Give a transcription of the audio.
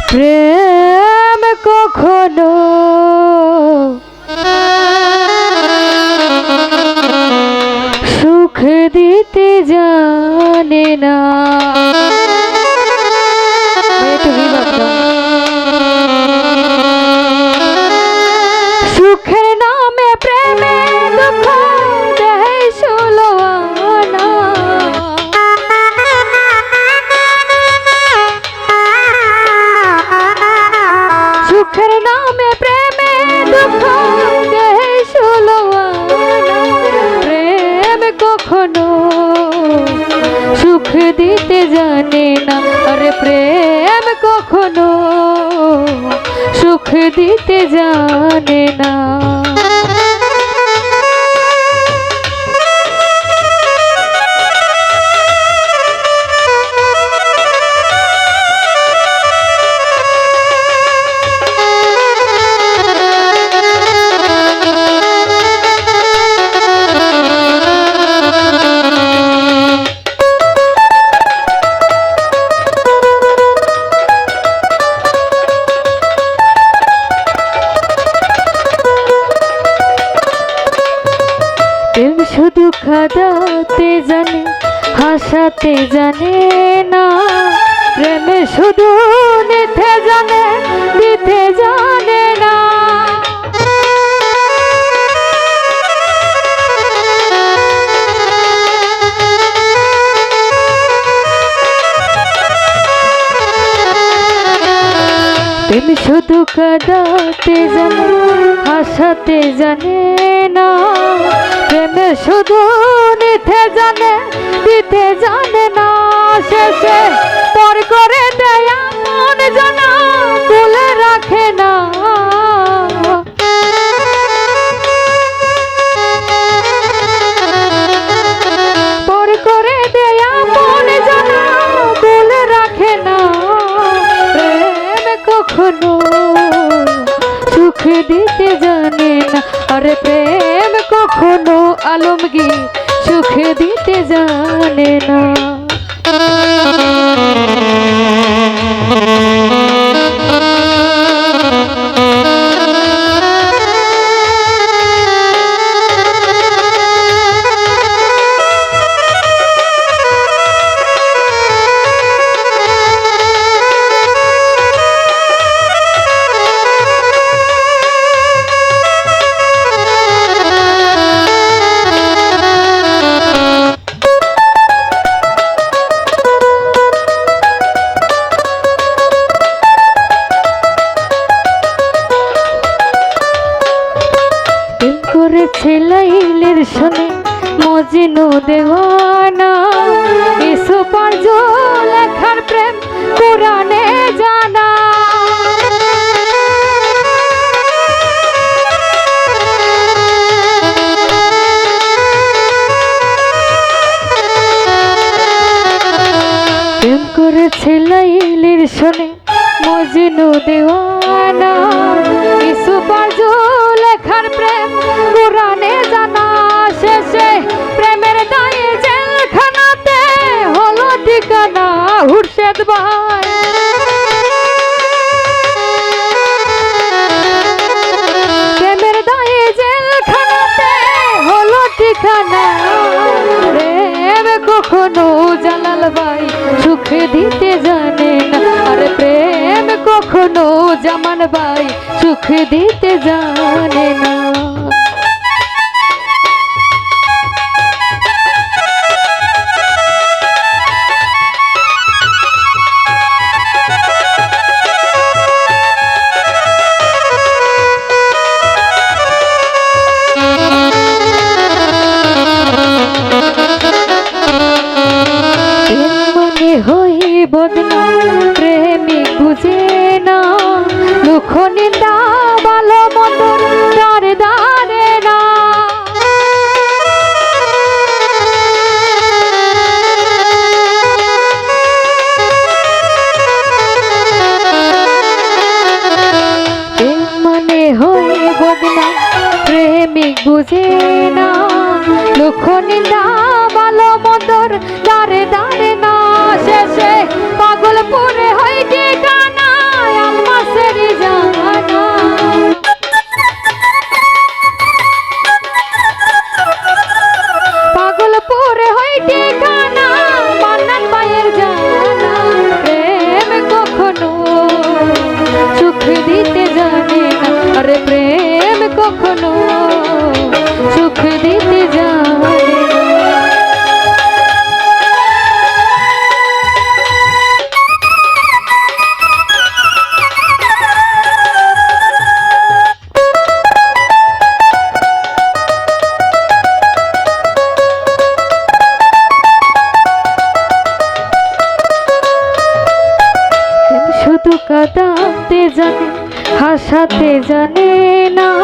প্রেম কখনো সুখ দিতে জানে না। সুখের নামে প্রেমে দুঃখ দেয় ষোলো আনা। সুখের নামে প্রেমে দুঃখ দেয় ষোলো আনা। প্রেম কখনো সুখ দিতে জানে না। আরে প্রেম কখনো সুখ দিতে জানে না। প্রেম শুধু খাদাতে জানে, হাসাতে জানে না। প্রেমে শুধু নিতে জানে, দিতে জানে না। প্রেম শুধু কাঁদাতে জানে, হাসাতে জানে না। প্রেমে শুধু নিতে জানে, দিতে জানে না। শেষে পর করে দেয় মন জানা, তুলে রাখে না। পর করে দেয় মন জানা, তুলে রাখে না। প্রেম কখনো সুখ দিতে জানে না। আরে প্রেম কখনো আলমগীর সুখ দিতে জানে না। করেছে লাইলের শোনে মজনু দেওয়ানা। ইসুপার লেখার প্রেম কোরআনে জানা। প্রেম করেছে লাইলের শোনে মজনু দেওয়ানা। ইসুপার লেখার প্রেম কোরআনে জানা। শেষে প্রেমের দায়ে জেলখানাতে হলো ঠিকানা হুরশেদ ভাই। প্রেমের দায়ে জেলখানাতে হলো ঠিকানা। প্রেম কখনো জালাল ভাই সুখ দিতে জানে না। আর প্রেম কখনো জামান ভাই সুখ দিতে জানে না। মনে হই বদনাম প্রেমিক বুঝে না। দুঃখ নিন্দা ভালো মন্দ দারে দারে না। মনে হই বদনাম প্রেমিক বুঝে না। দুঃখ নিন্দা ভালো মন্দর দারে দারে না। শেষে পাগল পুরে হয় ঠিকানা কাঁদাতে জানে, হাসাতে জানে না।